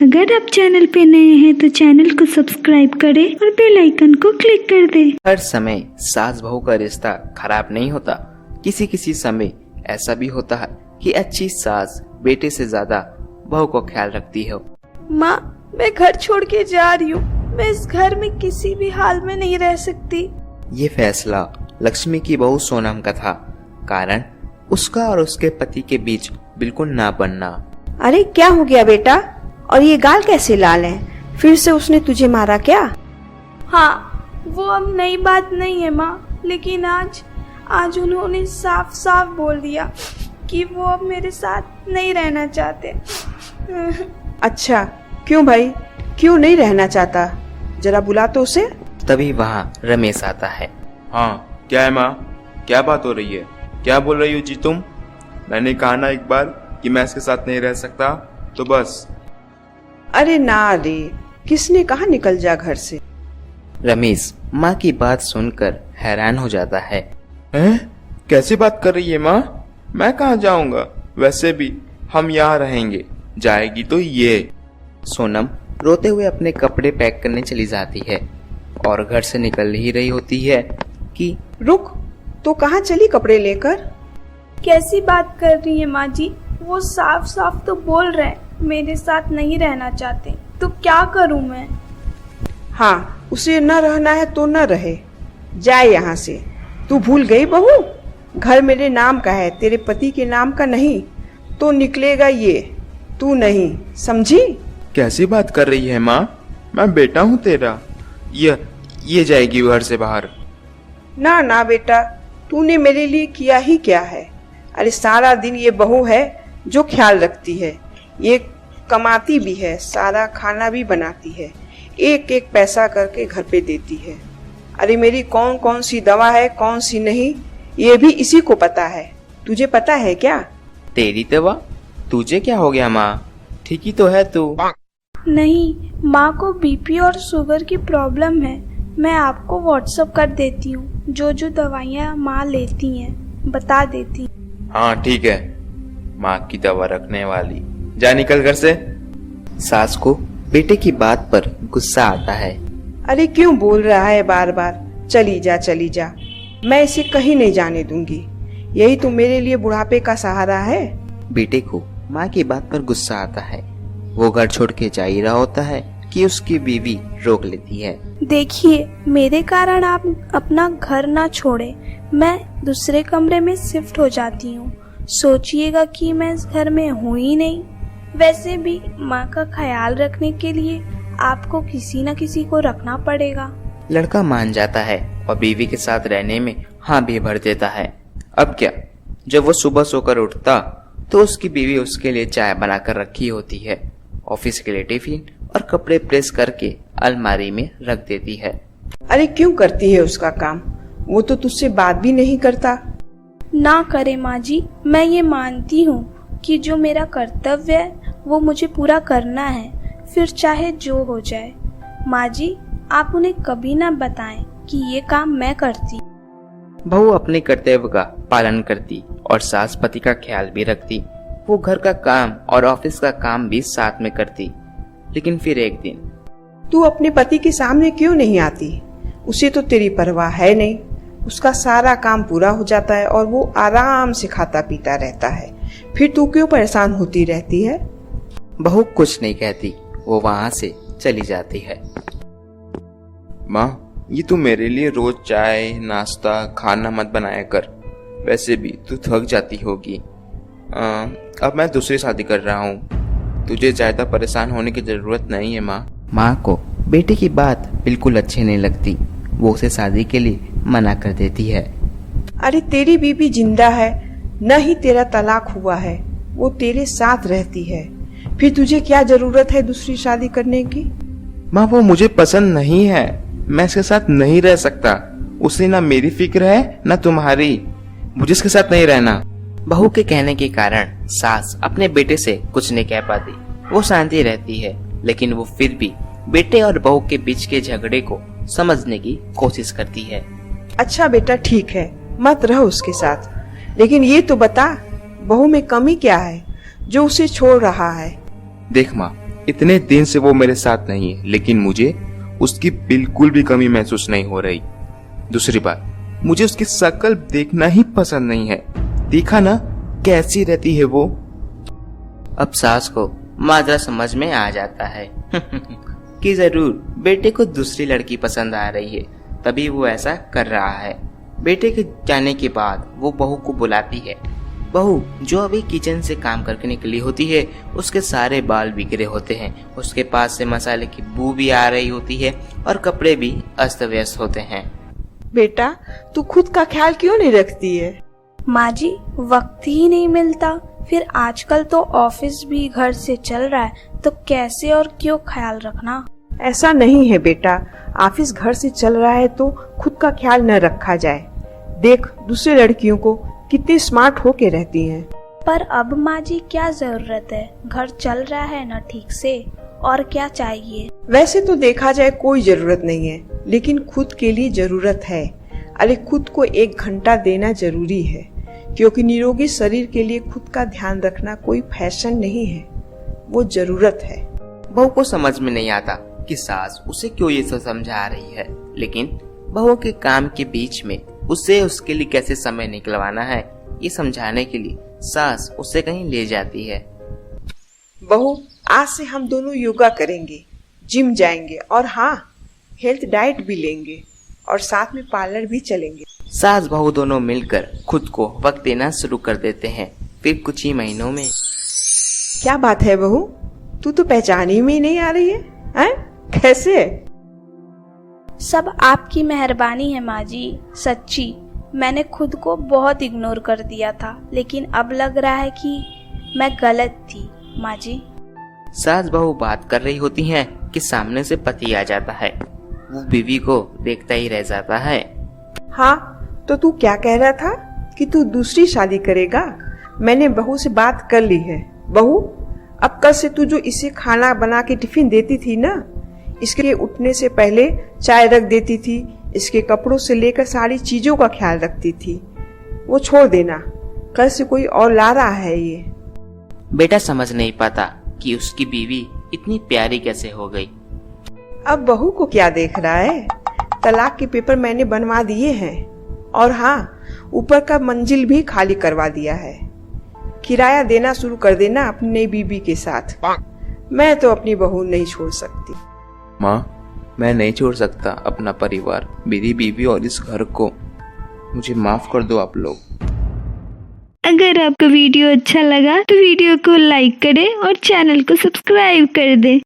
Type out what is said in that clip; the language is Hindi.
अगर आप चैनल पे नए हैं तो चैनल को सब्सक्राइब करें और बेल आइकन को क्लिक कर दें। हर समय सास बहू का रिश्ता खराब नहीं होता। किसी किसी समय ऐसा भी होता है कि अच्छी सास बेटे से ज्यादा बहू को ख्याल रखती हो। माँ, मैं घर छोड़ के जा रही हूँ। मैं इस घर में किसी भी हाल में नहीं रह सकती। ये फैसला लक्ष्मी की बहू सोनम का था, कारण उसका और उसके पति के बीच बिल्कुल ना बनना। अरे क्या हो गया बेटा, और ये गाल कैसे लाल हैं? फिर से उसने तुझे मारा क्या? हाँ, वो अब नई बात नहीं है माँ, लेकिन आज उन्होंने साफ साफ बोल दिया कि वो अब मेरे साथ नहीं रहना चाहते। अच्छा, क्यों भाई, क्यों नहीं रहना चाहता? जरा बुला तो उसे। तभी वहाँ रमेश आता है। हाँ, क्या है माँ? क्या बात हो रही है? क्या बोल रही हो जी तुम? मैंने कहा ना एक बार कि मैं इसके साथ नहीं रह सकता, तो बस। अरे ना रे, किसने कहा निकल जा घर से। रमेश माँ की बात सुनकर हैरान हो जाता है। हैं? कैसी बात कर रही है माँ? मैं कहाँ जाऊंगा? वैसे भी हम यहाँ रहेंगे, जाएगी तो ये। सोनम रोते हुए अपने कपड़े पैक करने चली जाती है और घर से निकल ही रही होती है कि रुक, तो कहाँ चली कपड़े लेकर? कैसी बात कर रही है माँ जी? वो साफ साफ तो बोल रहे हैं मेरे साथ नहीं रहना चाहते, तो क्या करूँ मैं? हाँ, उसे न रहना है तो न रहे, जाए यहाँ से। तू भूल गई बहू, घर मेरे नाम का है, तेरे पति के नाम का नहीं। तो निकलेगा ये, तू नहीं, समझी? कैसी बात कर रही है माँ? मैं बेटा हूँ तेरा। ये जाएगी घर से बाहर। ना ना बेटा, तूने मेरे लिए किया ही क्या है? अरे सारा दिन ये बहू है जो ख्याल रखती है, ये कमाती भी है, सारा खाना भी बनाती है, एक एक पैसा करके घर पे देती है। अरे मेरी कौन कौन सी दवा है, कौन सी नहीं, ये भी इसी को पता है। तुझे पता है क्या? तेरी दवा? तुझे क्या हो गया माँ? ठीक ही तो है तू। नहीं, माँ को बीपी और शुगर की प्रॉब्लम है। मैं आपको व्हाट्सएप कर देती हूँ, जो जो दवाइयाँ माँ लेती हैं बता देती। हाँ ठीक है, माँ की दवा रखने वाली। जा निकल घर से। सास को बेटे की बात पर गुस्सा आता है। अरे क्यों बोल रहा है बार बार? चली जा चली जा, मैं इसे कहीं नहीं जाने दूंगी। यही तो मेरे लिए बुढ़ापे का सहारा है। बेटे को माँ की बात पर गुस्सा आता है। वो घर छोड़ के जा ही रहा होता है कि उसकी बीवी रोक लेती है। देखिए, मेरे कारण आप अपना घर ना छोड़े, मैं दूसरे कमरे में शिफ्ट हो जाती हूँ। सोचिएगा कि मैं इस घर में हूँ ही नहीं। वैसे भी माँ का ख्याल रखने के लिए आपको किसी न किसी को रखना पड़ेगा। लड़का मान जाता है और बीवी के साथ रहने में हाँ भी भर देता है। अब क्या, जब वो सुबह सोकर उठता तो उसकी बीवी उसके लिए चाय बनाकर रखी होती है, ऑफिस के लिए टिफिन और कपड़े प्रेस करके अलमारी में रख देती है। अरे क्यों करती है उसका काम? वो तो तुझसे बात भी नहीं करता। ना करे माँ जी, मैं ये मानती हूँ कि जो मेरा कर्तव्य है वो मुझे पूरा करना है, फिर चाहे जो हो जाए। माँ जी, आप उन्हें कभी ना बताएं कि ये काम मैं करती। बहू अपने कर्तव्य का पालन करती और सास पति का ख्याल भी रखती। वो घर का काम और ऑफिस का काम भी साथ में करती। लेकिन फिर एक दिन, तू अपने पति के सामने क्यों नहीं आती? उसे तो तेरी परवाह है नहीं। उसका सारा काम पूरा हो जाता है और वो आराम से खाता पीता रहता है। फिर तू क्यों परेशान होती रहती है? बहू कुछ नहीं कहती, वो वहाँ से चली जाती है। माँ, ये तू मेरे लिए रोज चाय नाश्ता खाना मत बनाया कर। वैसे भी तू थक जाती होगी। अब मैं दूसरी शादी कर रहा हूँ, तुझे ज्यादा परेशान होने की जरूरत नहीं है माँ। माँ को बेटे की बात बिल्कुल अच्छी नहीं लगती। वो उसे शादी के लिए मना कर देती है। अरे तेरी बीबी जिंदा है, न ही तेरा तलाक हुआ है, वो तेरे साथ रहती है। फिर तुझे क्या जरूरत है दूसरी शादी करने की? माँ, वो मुझे पसंद नहीं है, मैं इसके साथ नहीं रह सकता। उसे ना मेरी फिक्र है ना तुम्हारी, मुझे इसके साथ नहीं रहना। बहू के कहने के कारण सास अपने बेटे से कुछ नहीं कह पाती। वो शांति रहती है, लेकिन वो फिर भी बेटे और बहू के बीच के झगड़े को समझने की कोशिश करती है। अच्छा बेटा, ठीक है, मत रहो उसके साथ, लेकिन ये तो बता, बहू में कमी क्या है जो उसे छोड़ रहा है? देख माँ, इतने दिन से वो मेरे साथ नहीं है, लेकिन मुझे उसकी बिल्कुल भी कमी महसूस नहीं हो रही। दूसरी बात, मुझे उसकी शक्ल देखना ही पसंद नहीं है। देखा ना कैसी रहती है वो। अब सास को माजरा समझ में आ जाता है कि जरूर बेटे को दूसरी लड़की पसंद आ रही है, तभी वो ऐसा कर रहा है। बेटे के जाने के बाद वो बहू को बुलाती है। बहू जो अभी किचन से काम करके निकली होती है, उसके सारे बाल बिखरे होते हैं, उसके पास से मसाले की बू भी आ रही होती है और कपड़े भी अस्त व्यस्त होते हैं। बेटा तू खुद का ख्याल क्यों नहीं रखती है? माँ जी, वक्त ही नहीं मिलता। फिर आजकल तो ऑफिस भी घर से चल रहा है, तो कैसे और क्यों ख्याल रखना। ऐसा नहीं है बेटा, ऑफिस घर से चल रहा है तो खुद का ख्याल न रखा जाए। देख दूसरी लड़कियों को कितनी स्मार्ट होके रहती हैं। पर अब माँ जी क्या जरूरत है, घर चल रहा है ना ठीक से, और क्या चाहिए। वैसे तो देखा जाए कोई जरूरत नहीं है, लेकिन खुद के लिए जरूरत है। अरे खुद को 1 घंटा देना जरूरी है, क्योंकि निरोगी शरीर के लिए खुद का ध्यान रखना कोई फैशन नहीं है, वो जरूरत है। बहू को समझ में नहीं आता कि सास उसे क्यों ये सब समझा रही है, लेकिन बहू के काम के बीच में उसे उसके लिए कैसे समय निकलवाना है, ये समझाने के लिए सास उसे कहीं ले जाती है। बहू आज से हम दोनों योगा करेंगे, जिम जाएंगे और हाँ हेल्थ डाइट भी लेंगे और साथ में पार्लर भी चलेंगे। सास बहू दोनों मिलकर खुद को वक्त देना शुरू कर देते हैं। फिर कुछ ही महीनों में क्या बात है बहू, तू तो पहचान ही में नहीं आ रही है, हैं? कैसे? सब आपकी मेहरबानी है माँ जी। सच्ची मैंने खुद को बहुत इग्नोर कर दिया था, लेकिन अब लग रहा है कि मैं गलत थी माँ जी। सास बहू बात कर रही होती हैं कि सामने से पति आ जाता है। वो बीवी को देखता ही रह जाता है। हाँ तो तू क्या कह रहा था कि तू दूसरी शादी करेगा? मैंने बहू से बात कर ली है। बहू अब कल से तू जो इसे खाना बना के टिफिन देती थी ना, इसके उठने से पहले चाय रख देती थी, इसके कपड़ों से लेकर सारी चीजों का ख्याल रखती थी, वो छोड़ देना। कल से कोई और ला रहा है ये। बेटा समझ नहीं पाता कि उसकी बीवी इतनी प्यारी कैसे हो गई। अब बहू को क्या देख रहा है? तलाक के पेपर मैंने बनवा दिए हैं और हाँ ऊपर का मंजिल भी खाली करवा दिया है। किराया देना शुरू कर देना अपनी नई बीबी के साथ। मैं तो अपनी बहू नहीं छोड़ सकती। माँ मैं नहीं छोड़ सकता अपना परिवार, मेरी बीवी और इस घर को। मुझे माफ कर दो आप लोग। अगर आपको वीडियो अच्छा लगा तो वीडियो को लाइक करें और चैनल को सब्सक्राइब कर दें।